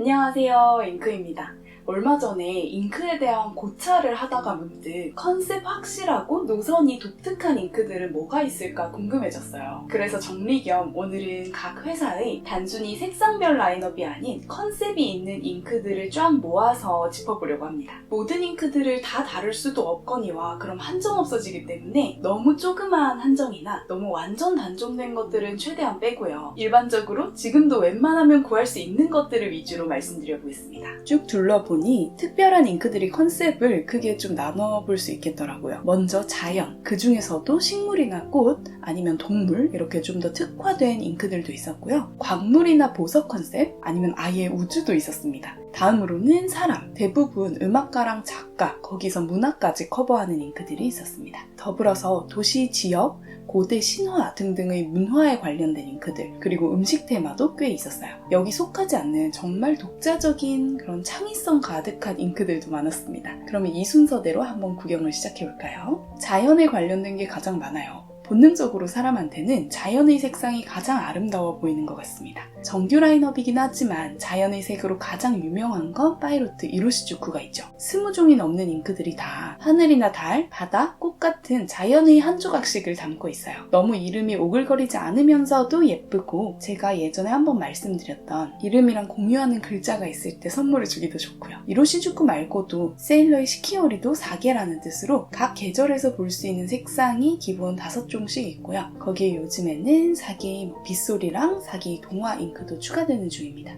안녕하세요, 잉크입니다. 얼마 전에 잉크에 대한 고찰을 하다가 문득 컨셉 확실하고 노선이 독특한 잉크들은 뭐가 있을까 궁금해졌어요. 그래서 정리 겸 오늘은 각 회사의 단순히 색상별 라인업이 아닌 컨셉이 있는 잉크들을 쫙 모아서 짚어보려고 합니다. 모든 잉크들을 다 다룰 수도 없거니와 그럼 한정 없어지기 때문에 너무 조그마한 한정이나 너무 완전 단종된 것들은 최대한 빼고요. 일반적으로 지금도 웬만하면 구할 수 있는 것들을 위주로 말씀드려보겠습니다. 쭉 둘러보니 특별한 잉크들이 컨셉을 크게 좀 나눠볼 수 있겠더라고요. 먼저 자연, 그 중에서도 식물이나 꽃, 아니면 동물 이렇게 좀 더 특화된 잉크들도 있었고요. 광물이나 보석 컨셉, 아니면 아예 우주도 있었습니다. 다음으로는 사람, 대부분 음악가랑 작가, 거기서 문화까지 커버하는 잉크들이 있었습니다. 더불어서 도시, 지역, 고대 신화 등등의 문화에 관련된 잉크들, 그리고 음식 테마도 꽤 있었어요. 여기 속하지 않는 정말 독자적인 그런 창의성 가득한 잉크들도 많았습니다. 그러면 이 순서대로 한번 구경을 시작해볼까요? 자연에 관련된 게 가장 많아요. 본능적으로 사람한테는 자연의 색상이 가장 아름다워 보이는 것 같습니다. 정규 라인업이긴 하지만 자연의 색으로 가장 유명한 건 파이로트 이로시주쿠가 있죠. 20종이 넘는 잉크들이 다 하늘이나 달, 바다, 꽃 같은 자연의 한 조각씩을 담고 있어요. 너무 이름이 오글거리지 않으면서도 예쁘고, 제가 예전에 한번 말씀드렸던 이름이랑 공유하는 글자가 있을 때 선물을 주기도 좋고요. 이로시주쿠 말고도 세일러의 시키오리도 4개라는 뜻으로 각 계절에서 볼 수 있는 색상이 기본 5종씩 있고요. 거기에 요즘에는 4개의 빗소리랑 4개의 동화 잉크도 추가되는 중입니다.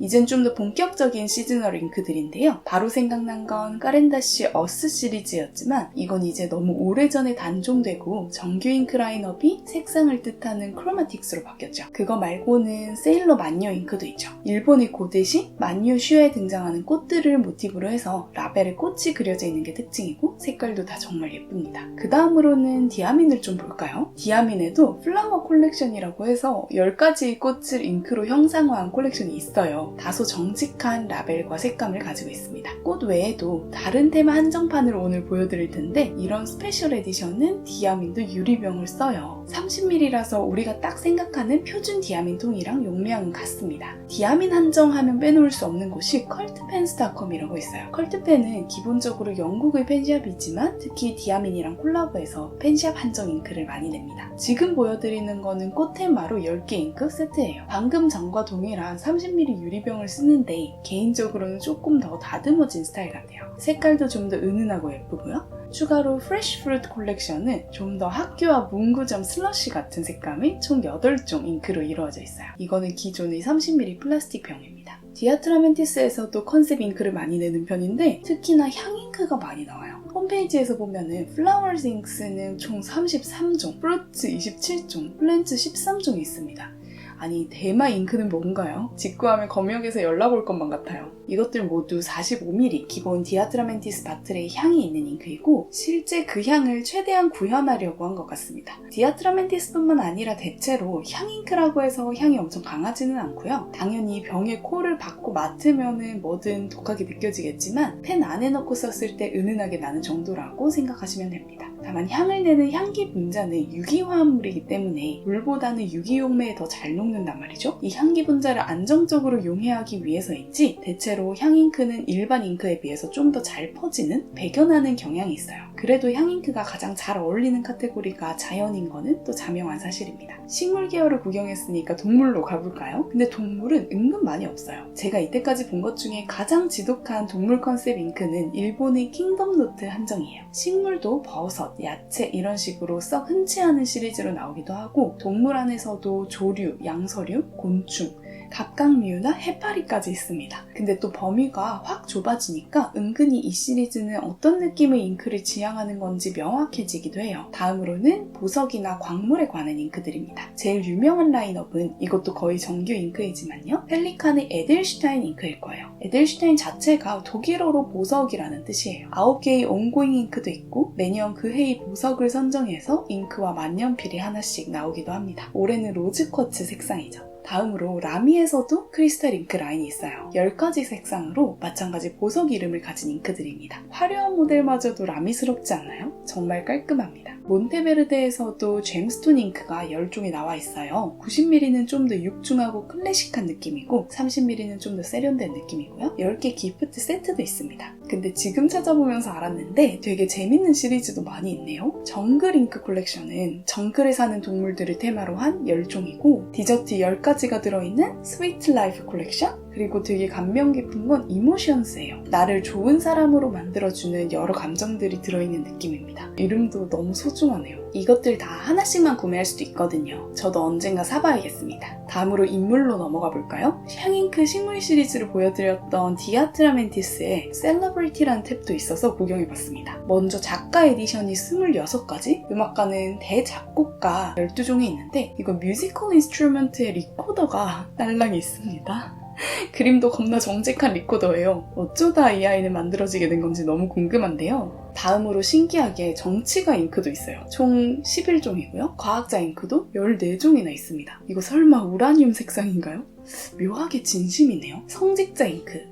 이젠 좀 더 본격적인 시즈널 잉크들인데요. 바로 생각난 건 까렌다시 어스 시리즈였지만 이건 이제 너무 오래전에 단종되고 정규 잉크 라인업이 색상을 뜻하는 크로마틱스로 바뀌었죠. 그거 말고는 세일러 만녀 잉크도 있죠. 일본의 고대시 만녀 슈에 등장하는 꽃들을 모티브로 해서 라벨에 꽃이 그려져 있는 게 특징이고 색깔도 다 정말 예쁩니다. 그 다음으로는 디아민을 좀 볼까요? 디아민에도 플라워 콜렉션이라고 해서 10가지의 꽃을 잉크로 형상화한 콜렉션이 있어요. 다소 정직한 라벨과 색감을 가지고 있습니다. 꽃 외에도 다른 테마 한정판을 오늘 보여드릴 텐데 이런 스페셜 에디션은 디아민도 유리병을 써요. 30ml라서 우리가 딱 생각하는 표준 디아민 통이랑 용량은 같습니다. 디아민 한정하면 빼놓을 수 없는 곳이 컬트펜스닷컴이라고 있어요. 컬트펜은 기본적으로 영국의 펜샵이지만 특히 디아민이랑 콜라보해서 펜샵 한정 잉크를 많이 냅니다. 지금 보여드리는 거는 꽃 테마로 10개 잉크 세트예요. 방금 전과 동일한 30ml 유리병을 쓰는데 개인적으로는 조금 더 다듬어진 스타일 같아요. 색깔도 좀 더 은은하고 예쁘고요. 추가로 프레쉬 프루트 콜렉션은 좀 더 학교와 문구점 슬러시 같은 색감의 총 8종 잉크로 이루어져 있어요. 이거는 기존의 30ml 플라스틱 병입니다. 디아트라멘티스에서도 컨셉 잉크를 많이 내는 편인데 특히나 향 잉크가 많이 나와요. 홈페이지에서 보면은 플라워즈 잉크는 총 33종, 프루츠 27종, 플랜츠 13종이 있습니다. 아니 대마 잉크는 뭔가요? 직구하면 검역에서 연락 올 것만 같아요. 이것들 모두 45ml 기본 디아트라멘티스 바틀의 향이 있는 잉크이고 실제 그 향을 최대한 구현하려고 한 것 같습니다. 디아트라멘티스뿐만 아니라 대체로 향 잉크라고 해서 향이 엄청 강하지는 않고요. 당연히 병에 코를 박고 맡으면 뭐든 독하게 느껴지겠지만 펜 안에 넣고 썼을 때 은은하게 나는 정도라고 생각하시면 됩니다. 다만 향을 내는 향기 분자는 유기화합물이기 때문에 물보다는 유기용매에 더 잘 녹는단 말이죠. 이 향기 분자를 안정적으로 용해하기 위해서인지 대체로 향 잉크는 일반 잉크에 비해서 좀 더 잘 퍼지는, 배겨나는 경향이 있어요. 그래도 향 잉크가 가장 잘 어울리는 카테고리가 자연인 거는 또 자명한 사실입니다. 식물 계열을 구경했으니까 동물로 가볼까요? 근데 동물은 은근 많이 없어요. 제가 이때까지 본 것 중에 가장 지독한 동물 컨셉 잉크는 일본의 킹덤 노트 한정이에요. 식물도 버섯, 야채 이런 식으로 썩 흔치 않은 시리즈로 나오기도 하고 동물 안에서도 조류, 양서류, 곤충, 갑각류나 해파리까지 있습니다. 근데 또 범위가 확 좁아지니까 은근히 이 시리즈는 어떤 느낌의 잉크를 지향하는 건지 명확해지기도 해요. 다음으로는 보석이나 광물에 관한 잉크들입니다. 제일 유명한 라인업은 이것도 거의 정규 잉크이지만요. 펠리칸의 에델슈타인 잉크일 거예요. 에델슈타인 자체가 독일어로 보석이라는 뜻이에요. 9개의 온고잉 잉크도 있고 매년 그 해의 보석을 선정해서 잉크와 만년필이 하나씩 나오기도 합니다. 올해는 로즈쿼츠 색상이죠. 다음으로 라미에서도 크리스탈 잉크 라인이 있어요. 10가지 색상으로 마찬가지 보석 이름을 가진 잉크들입니다. 화려한 모델마저도 라미스럽지 않나요? 정말 깔끔합니다. 몬테베르데에서도 잼스톤 잉크가 10종이 나와 있어요. 90mm는 좀 더 육중하고 클래식한 느낌이고 30mm는 좀 더 세련된 느낌이고요. 10개 기프트 세트도 있습니다. 근데 지금 찾아보면서 알았는데 되게 재밌는 시리즈도 많이 있네요. 정글 잉크 콜렉션은 정글에 사는 동물들을 테마로 한 10종이고 디저트 10가지가 들어있는 스위트 라이프 콜렉션, 그리고 되게 감명 깊은 건 이모션스예요. 나를 좋은 사람으로 만들어주는 여러 감정들이 들어있는 느낌입니다. 이름도 너무 소중하네요. 이것들 다 하나씩만 구매할 수도 있거든요. 저도 언젠가 사봐야겠습니다. 다음으로 인물로 넘어가 볼까요? 향잉크 식물 시리즈를 보여드렸던 디아트라멘티스의 셀러브리티라는 탭도 있어서 구경해봤습니다. 먼저 작가 에디션이 26가지, 음악가는 대작곡가 12종이 있는데 이거 뮤지컬 인스트루먼트의 리코더가 딸랑이 있습니다. 그림도 겁나 정직한 리코더예요. 어쩌다 이 아이는 만들어지게 된 건지 너무 궁금한데요. 다음으로 신기하게 정치가 잉크도 있어요. 총 11종이고요. 과학자 잉크도 14종이나 있습니다. 이거 설마 우라늄 색상인가요? 묘하게 진심이네요. 성직자 잉크,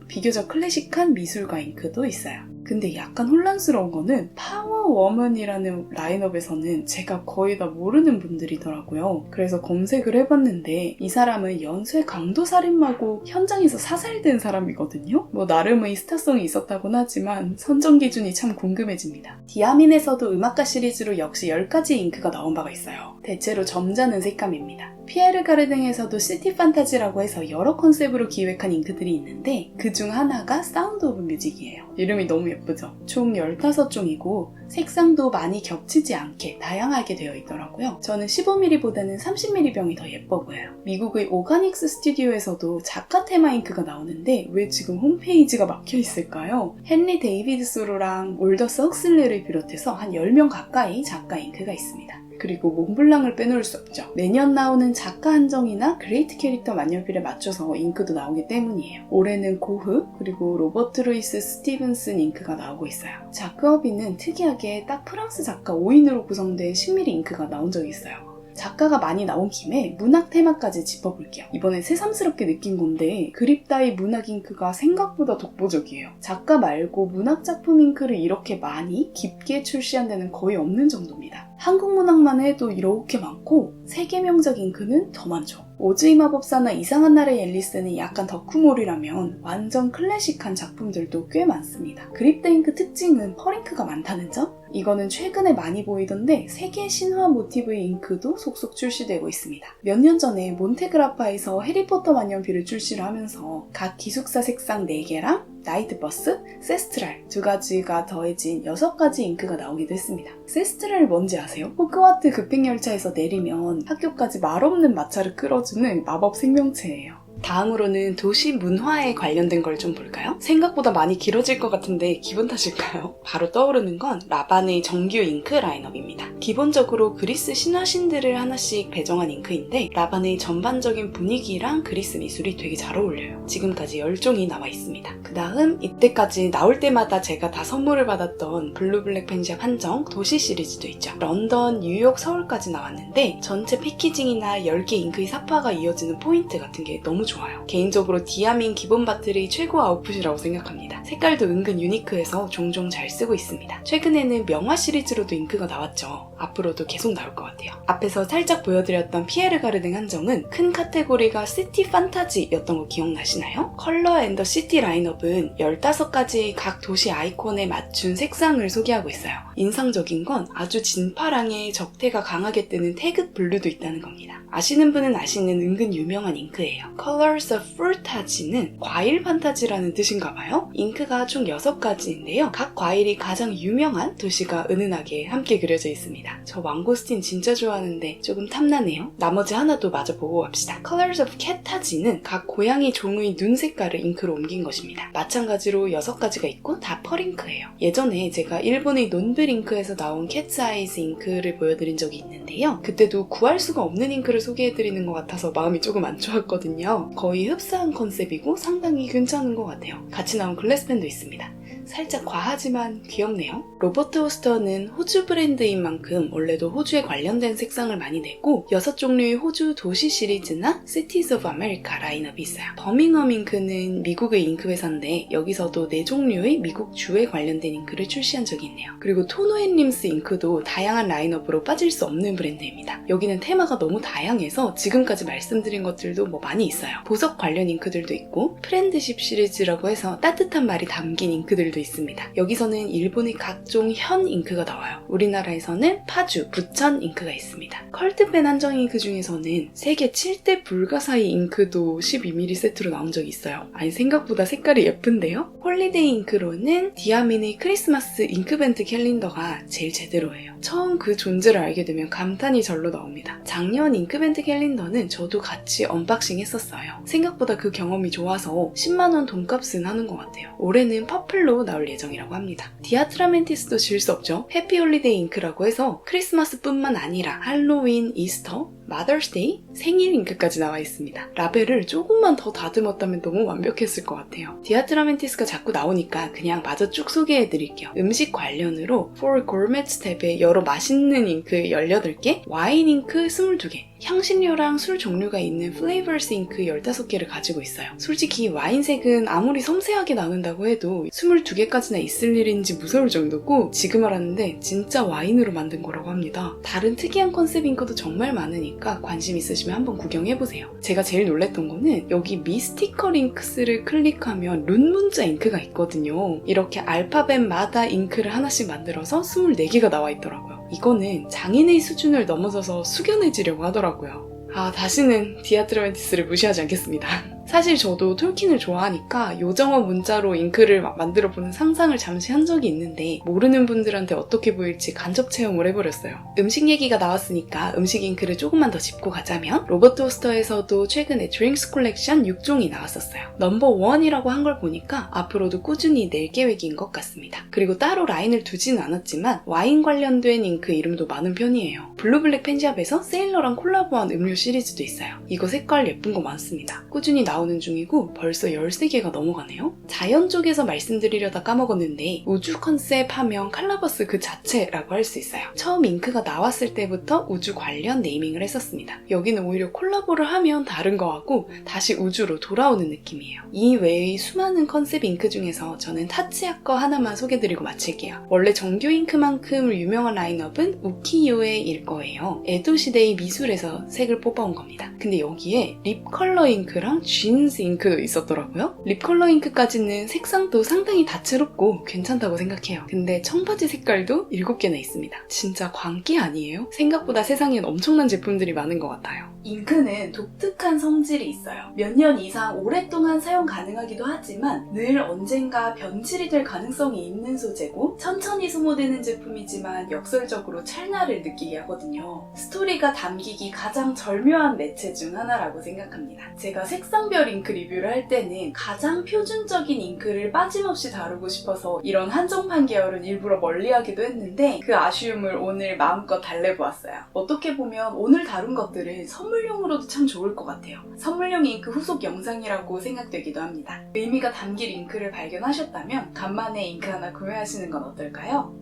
비교적 클래식한 미술가 잉크도 있어요. 근데 약간 혼란스러운 거는 파워워먼이라는 라인업에서는 제가 거의 다 모르는 분들이더라고요. 그래서 검색을 해봤는데 이 사람은 연쇄 강도살인마고 현장에서 사살된 사람이거든요. 뭐 나름의 스타성이 있었다곤 하지만 선정 기준이 참 궁금해집니다. 디아민에서도 음악가 시리즈로 역시 10가지 잉크가 나온 바가 있어요. 대체로 점잖은 색감입니다. 피에르 가르댕에서도 시티 판타지라고 해서 여러 컨셉으로 기획한 잉크들이 있는데 그중 하나가 사운드 오브 뮤직이에요. 이름이 너무 예쁘죠? 총 15종이고 색상도 많이 겹치지 않게 다양하게 되어 있더라고요. 저는 15mm보다는 30mm 병이 더 예뻐 보여요. 미국의 오가닉스 스튜디오에서도 작가 테마 잉크가 나오는데 왜 지금 홈페이지가 막혀 있을까요? 헨리 데이비드 소로랑 올더스 헉슬리를 비롯해서 한 10명 가까이 작가 잉크가 있습니다. 그리고 몽블랑을 빼놓을 수 없죠. 매년 나오는 작가 한정이나 그레이트 캐릭터 만년필에 맞춰서 잉크도 나오기 때문이에요. 올해는 고흐, 그리고 로버트 루이스 스티븐슨 잉크가 나오고 있어요. 자크어비는 특이하게 딱 프랑스 작가 5인으로 구성된 10mm 잉크가 나온 적이 있어요. 작가가 많이 나온 김에 문학 테마까지 짚어볼게요. 이번에 새삼스럽게 느낀 건데 그립 따위 문학 잉크가 생각보다 독보적이에요. 작가 말고 문학 작품 잉크를 이렇게 많이 깊게 출시한 데는 거의 없는 정도입니다. 한국 문학만 해도 이렇게 많고 세계 명작 잉크는 더 많죠. 오즈이 마법사나 이상한 나라의 앨리스는 약간 덕후몰이라면 완전 클래식한 작품들도 꽤 많습니다. 그립다 잉크 특징은 펄잉크가 많다는 점? 이거는 최근에 많이 보이던데 세계 신화 모티브의 잉크도 속속 출시되고 있습니다. 몇 년 전에 몬테그라파에서 해리포터 만년필을 출시를 하면서 각 기숙사 색상 4개랑 나이트버스, 세스트랄 2가지가 더해진 6가지 잉크가 나오기도 했습니다. 세스트랄 뭔지 아세요? 호그와트 급행열차에서 내리면 학교까지 말없는 마차를 끌어주는 마법 생명체예요. 다음으로는 도시 문화에 관련된 걸 좀 볼까요? 생각보다 많이 길어질 것 같은데 기분 탓일까요? 바로 떠오르는 건 라반의 정규 잉크 라인업입니다. 기본적으로 그리스 신화신들을 하나씩 배정한 잉크인데 라반의 전반적인 분위기랑 그리스 미술이 되게 잘 어울려요. 지금까지 10종이 나와 있습니다. 그 다음 이때까지 나올 때마다 제가 다 선물을 받았던 블루블랙 펜샵 한정 도시 시리즈도 있죠. 런던, 뉴욕, 서울까지 나왔는데 전체 패키징이나 10개 잉크의 사파가 이어지는 포인트 같은 게 너무 좋아요. 개인적으로 디아민 기본 바틀이 최고 아웃풋이라고 생각합니다. 색깔도 은근 유니크해서 종종 잘 쓰고 있습니다. 최근에는 명화 시리즈로도 잉크가 나왔죠. 앞으로도 계속 나올 것 같아요. 앞에서 살짝 보여드렸던 피에르 가르댕 한정은 큰 카테고리가 시티 판타지였던 거 기억나시나요? 컬러 앤 더 시티 라인업은 15가지의 각 도시 아이콘에 맞춘 색상을 소개하고 있어요. 인상적인 건 아주 진파랑에 적태가 강하게 뜨는 태극 블루도 있다는 겁니다. 아시는 분은 아시는 은근 유명한 잉크예요. Colors of Fantasy는 과일 판타지라는 뜻인가 봐요. 잉크가 총 6가지인데요. 각 과일이 가장 유명한 도시가 은은하게 함께 그려져 있습니다. 저 망고스틴 진짜 좋아하는데 조금 탐나네요. 나머지 하나도 마저 보고 갑시다. Colors of Cata지는 각 고양이 종의 눈 색깔을 잉크로 옮긴 것입니다. 마찬가지로 6가지가 있고 다 펄잉크예요. 예전에 제가 일본의 논블 잉크에서 나온 캣츠 아이즈 잉크를 보여드린 적이 있는데요. 그때도 구할 수가 없는 잉크를 소개해드리는 것 같아서 마음이 조금 안 좋았거든요. 거의 흡사한 컨셉이고 상당히 괜찮은 것 같아요. 같이 나온 글래스펜도 있습니다. 살짝 과하지만 귀엽네요. 로버트 호스터는 호주 브랜드인 만큼 원래도 호주에 관련된 색상을 많이 내고 6종류의 호주 도시 시리즈나 Cities of America 라인업이 있어요. 버밍엄 잉크는 미국의 잉크 회사인데 여기서도 4종류의 미국 주에 관련된 잉크를 출시한 적이 있네요. 그리고 토노앤림스 잉크도 다양한 라인업으로 빠질 수 없는 브랜드입니다. 여기는 테마가 너무 다양해서 지금까지 말씀드린 것들도 많이 있어요. 보석 관련 잉크들도 있고 프렌드십 시리즈라고 해서 따뜻한 말이 담긴 잉크들도 있습니다. 여기서는 일본의 각종 현 잉크가 나와요. 우리나라에서는 파주, 부천 잉크가 있습니다. 컬트펜 한정 잉크 중에서는 세계 7대 불가사의 잉크도 12mm 세트로 나온 적이 있어요. 아니 생각보다 색깔이 예쁜데요? 홀리데이 잉크로는 디아민의 크리스마스 잉크밴드 캘린더가 제일 제대로예요. 처음 그 존재를 알게 되면 감탄이 절로 나옵니다. 작년 잉크밴드 캘린더는 저도 같이 언박싱 했었어요. 생각보다 그 경험이 좋아서 10만원 돈값은 하는 것 같아요. 올해는 퍼플로 나올 예정이라고 합니다. 디아트라멘티스도 질 수 없죠. 해피 홀리데이 잉크라고 해서 크리스마스뿐만 아니라 할로윈, 이스터, 마더스데이, 생일 잉크까지 나와 있습니다. 라벨을 조금만 더 다듬었다면 너무 완벽했을 것 같아요. 디아트라멘티스가 자꾸 나오니까 그냥 마저 쭉 소개해드릴게요. 음식 관련으로 For Gourmets 탭에 여러 맛있는 잉크 18개, 와인 잉크 22개, 향신료랑 술 종류가 있는 Flavors 잉크 15개를 가지고 있어요. 솔직히 와인색은 아무리 섬세하게 나눈다고 해도 22개까지나 있을 일인지 무서울 정도고 지금 알았는데 진짜 와인으로 만든 거라고 합니다. 다른 특이한 컨셉 잉크도 정말 많으니까 관심 있으시면 한번 구경해보세요. 제가 제일 놀랬던 거는 여기 미스티컬 잉크스를 클릭하면 룬 문자 잉크가 있거든요. 이렇게 알파벳마다 잉크를 하나씩 만들어서 24개가 나와 있더라고요. 이거는 장인의 수준을 넘어서서 숙연해지려고 하더라고요. 다시는 디아트라멘티스를 무시하지 않겠습니다. 사실 저도 톨킨을 좋아하니까 요정어 문자로 잉크를 만들어보는 상상을 잠시 한 적이 있는데 모르는 분들한테 어떻게 보일지 간접 체험을 해버렸어요. 음식 얘기가 나왔으니까 음식 잉크를 조금만 더 짚고 가자면 로버트 호스터에서도 최근에 드링스 콜렉션 6종이 나왔었어요. 넘버 1이라고 한 걸 보니까 앞으로도 꾸준히 낼 계획인 것 같습니다. 그리고 따로 라인을 두지는 않았지만 와인 관련된 잉크 이름도 많은 편이에요. 블루블랙 펜샵에서 세일러랑 콜라보한 음료 시리즈도 있어요. 이거 색깔 예쁜 거 많습니다. 꾸준히 나오는 중이고 벌써 13개가 넘어가네요. 자연 쪽에서 말씀드리려다 까먹었는데 우주 컨셉 하면 칼라버스 그 자체라고 할 수 있어요. 처음 잉크가 나왔을 때부터 우주 관련 네이밍을 했었습니다. 여기는 오히려 콜라보를 하면 다른 거하고 다시 우주로 돌아오는 느낌이에요. 이 외의 수많은 컨셉 잉크 중에서 저는 타치야 거 하나만 소개드리고 마칠게요. 원래 정규 잉크만큼 유명한 라인업은 우키요에일 거예요. 에도 시대의 미술에서 색을 뽑아온 겁니다. 근데 여기에 립 컬러 잉크랑 진스 잉크도 있었더라고요. 립 컬러 잉크까지는 색상도 상당히 다채롭고 괜찮다고 생각해요. 근데 청바지 색깔도 7개나 있습니다. 진짜 광기 아니에요? 생각보다 세상엔 엄청난 제품들이 많은 것 같아요. 잉크는 독특한 성질이 있어요. 몇 년 이상 오랫동안 사용 가능하기도 하지만 늘 언젠가 변질이 될 가능성이 있는 소재고 천천히 소모되는 제품이지만 역설적으로 찰나를 느끼게 하거든요. 스토리가 담기기 가장 절묘한 매체 중 하나라고 생각합니다. 제가 색상별 잉크 리뷰를 할 때는 가장 표준적인 잉크를 빠짐없이 다루고 싶어서 이런 한정판 계열은 일부러 멀리하기도 했는데 그 아쉬움을 오늘 마음껏 달래보았어요. 어떻게 보면 오늘 다룬 것들은 선물용으로도 참 좋을 것 같아요. 선물용 잉크 후속 영상이라고 생각되기도 합니다. 의미가 담긴 잉크를 발견하셨다면 간만에 잉크 하나 구매하시는 건 어떨까요?